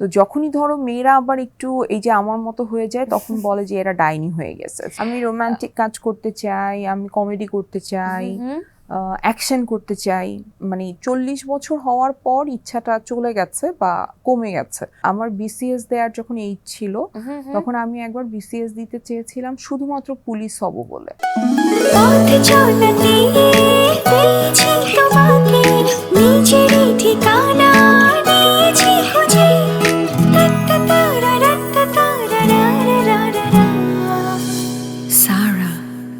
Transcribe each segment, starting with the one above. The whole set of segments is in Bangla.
তো যখনই ধরো মেয়েরা আবার একটু এই যে আমার মতো হয়ে যায় তখন বলে যে এরা ডাইনি হয়ে গেছে। আমি রোমান্টিক কাজ করতে চাই, আমি কমেডি করতে চাই, অ্যাকশন করতে চাই। মানে 40 বছর হওয়ার পর ইচ্ছাটা চলে গেছে বা কমে গেছে। আমার বিসিএস দেওয়ার যখন এইজ ছিল তখন আমি একবার বিসিএস দিতে চেয়েছিলাম শুধুমাত্র পুলিশ হব বলে।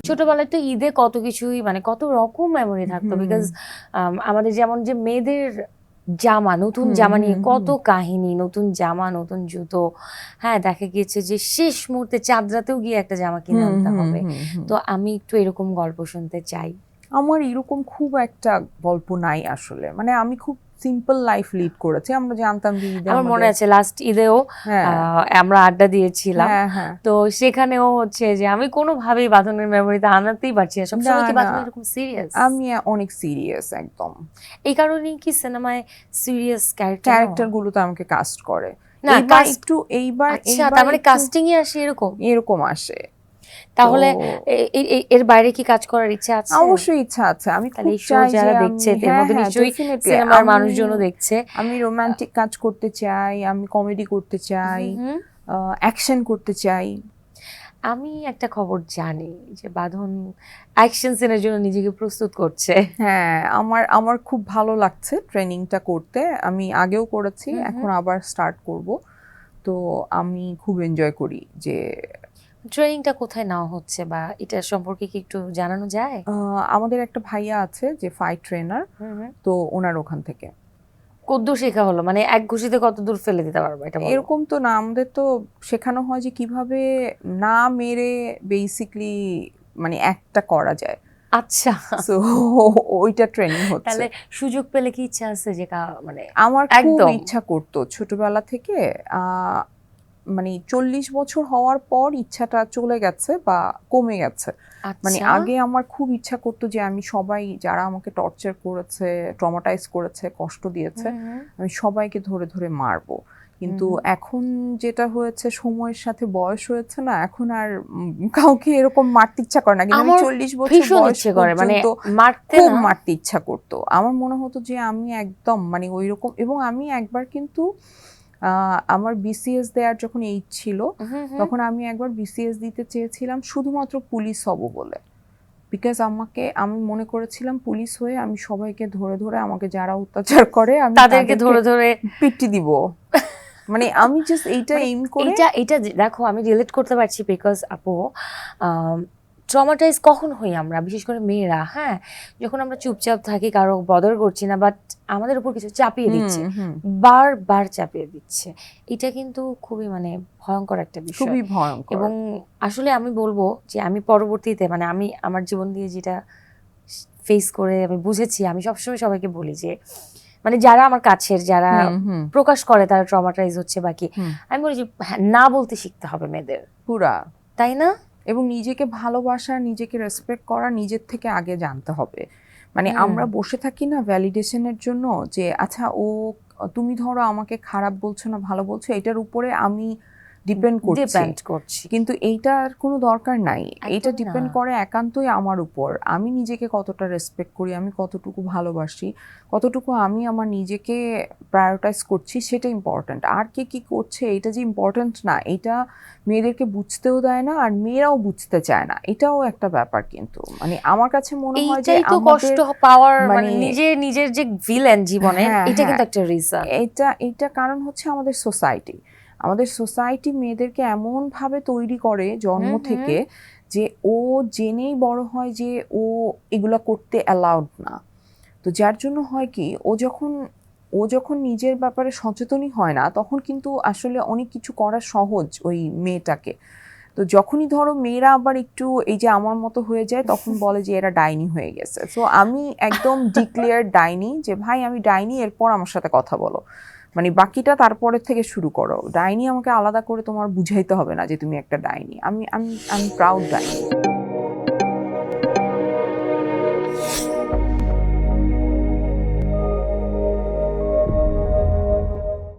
ছোটবেলায় তো ঈদে কত কিছুই মানে কত রকম মেমোরি থাকতো, বিকজ আমাদের যেমন যে মেয়েদের জামা, নতুন জামা নিয়ে কত কাহিনী, নতুন জামা নতুন জুতো। হ্যাঁ, দেখা গিয়েছে যে শেষ মুহূর্তে চাঁদ রাতেও গিয়ে একটা জামা কিনে আনতে হবে। তো আমি একটু এরকম গল্প শুনতে চাই। আমার এরকম খুব একটা গল্প নাই আসলে, মানে আমি খুব সিম্পল লাইফ লিড করেছি। আমরা জানতাম যে ঈদে আমার মনে আছে লাস্ট ঈদেও আমরা আড্ডা দিয়েছিলাম, তো সেখানেও হচ্ছে যে আমি কোনোভাবেই বাঁধনের মেমোরিতে আনাতেই পারছি না। সবসময় কি বাঁধন এরকম সিরিয়াস? আমি অনেক সিরিয়াস একদম। এই কারণেই কি সিনেমায় সিরিয়াস ক্যারেক্টার গুলো তো আমাকে কাস্ট করে না, একটু এইবার। আচ্ছা, তার মানে কাস্টিং এ আসে এরকম আসে। তাহলে এর বাইরে কি কাজ করার ইচ্ছা আছে? অবশ্যই ইচ্ছা আছে। আমি খুব চাই যারা দেখছে এর মধ্যে নিশ্চয়ই সিনেমার মানুষজনও দেখছে। আমি রোমান্টিক কাজ করতে চাই, আমি কমেডি করতে চাই, অ্যাকশন করতে চাই। আমি একটা খবর জানি যে বাঁধন অ্যাকশন সিনের জন্য নিজেকে প্রস্তুত করছে। হ্যাঁ, আমার খুব ভালো লাগছে ট্রেনিংটা করতে। আমি আগেও করেছি, এখন আবার স্টার্ট করব। তো আমি খুব এনজয় করি। যে ট্রেনিংটা কোথায় নেওয়া হচ্ছে বা এটা সম্পর্কে কি একটু জানানো যায়? আমাদের একটা ভাইয়া আছে যে ফাইট ট্রেনার, তো ওনার ওখান থেকে। কতদূর শেখা হলো, মানে এক ঘুষিতে কত দূর ফেলে দিতে পারবো এটা? এরকম তো না, আমাদের তো শেখানো হয় যে কিভাবে না মেরে বেসিক্যালি মানে একটা করা যায়। আচ্ছা, সো ওইটা ট্রেনিং হচ্ছে। তাহলে সুযোগ পেলে কি ইচ্ছা আছে যে মানে? আমার খুব ইচ্ছা করতো ছোটবেলা থেকে, মানে 40 বছর হওয়ার পর ইচ্ছাটা চলে গেছে বা কমে গেছে। মানে আগে আমার খুব ইচ্ছা করতো যে আমি সবাই যারা আমাকে টর্চার করেছে, ট্রমাটাইজ করেছে, কষ্ট দিয়েছে, আমি সবাইকে ধরে ধরে মারবো। কিন্তু এখন যেটা হয়েছে, সময়ের সাথে বয়স হয়েছে না, এখন আর কাউকে এরকম মারতে ইচ্ছা করে না। কিন্তু আমি 40 বছর বয়স পর্যন্ত খুব মারতে ইচ্ছা করতো। আমার মনে হতো যে আমি একদম মানে ওইরকম। এবং আমি একবার কিন্তু আমার বিসিএস দেওয়ার যখন এইজ ছিল তখন আমি একবার বিসিএস দিতে চেয়েছিলাম শুধুমাত্র পুলিশ হব বলে। বিকজ আমি মনে করেছিলাম পুলিশ হয়ে আমি সবাইকে ধরে ধরে, আমাকে যারা অত্যাচার করে আমি তাদেরকে ধরে ধরে পিটি দিব। মানে আমি জাস্ট এইটা এইম করে। এটা দেখো, আমি রিলেট করতে পারছি, বিকজ আপু ট্রমাটাইজ কখন হই আমরা, বিশেষ করে মেয়েরা। হ্যাঁ, যখন আমরা চুপচাপ থাকি, কারো বদর করছি না, বাট আমাদের উপর কিছু চাপিয়ে দিচ্ছে, বারবার চাপিয়ে দিচ্ছে। এটা কিন্তু খুবই মানে ভয়ঙ্কর একটা বিষয়, খুবই ভয়ঙ্কর। এবং আসলে আমি বলবো যে আমি পরবর্তীতে মানে আমি আমার জীবন দিয়ে যেটা ফেস করে আমি বুঝেছি, আমি সবসময় সবাইকে বলি যে মানে যারা আমার কাছের, যারা প্রকাশ করে তারা ট্রমাটাইজ হচ্ছে বাকি, আমি বলি যে না বলতে শিখতে হবে মেয়েদের পুরা, তাই না? এবং নিজেকে ভালোবাসা, নিজেকে রেসপেক্ট করা নিজের থেকে আগে জানতে হবে। মানে আমরা বসে থাকি না ভ্যালিডেশনের জন্য, যে আচ্ছা তুমি ধরো আমাকে খারাপ বলছো না ভালো বলছো, এটার উপরে আমি ডিপেন্ড করছি, কিন্তু এইটার কোনো দরকার নাই। এটা ডিপেন্ড করে একান্তই আমার উপর। আমি নিজেকে কতটা রেসপেক্ট করি, আমি কতটুকু ভালোবাসি, কতটুকু আমি আমার নিজেকে প্রায়োরিটাইজ করছি, সেটা ইম্পর্ট্যান্ট। আর কে কি করছে এটা যে ইম্পর্ট্যান্ট না, এটা মেয়েদেরকে বুঝতেও দেয় না, আর মেয়েরাও বুঝতে চায় না, এটাও একটা ব্যাপার। কিন্তু মানে আমার কাছে মনে হয় যে আমাদের কষ্ট পাওয়ার মানে নিজের যে ভিলেন জীবনে, এটা কিন্তু একটা রিজন। এটা কারণ হচ্ছে আমাদের সোসাইটি মেয়েদেরকে এমন ভাবে তৈরি করে জন্ম থেকে যে ও জেনেই বড় হয় যে ও এগুলা করতে অ্যালাউড না। তো যার জন্য হয় কি, ও যখন নিজের ব্যাপারে সচেতনই হয় না, তখন কিন্তু আসলে অনেক কিছু করা সহজ ওই মেয়েটাকে। তো যখনই ধরো মেয়েরা আবার একটু এই যে আমার মতো হয়ে যায় তখন বলে যে এরা ডাইনি হয়ে গেছে। সো আমি একদম ডিক্লেয়ার ডাইনি, যে ভাই আমি ডাইনি, এরপর আমার সাথে কথা বলো, মানে বাকিটা তারপরের থেকে শুরু করো। ডাইনি আমাকে আলাদা করে তোমার বুঝাইতে হবে না যে তুমি একটা ডাইনি। আমি প্রাউড ডাইনি।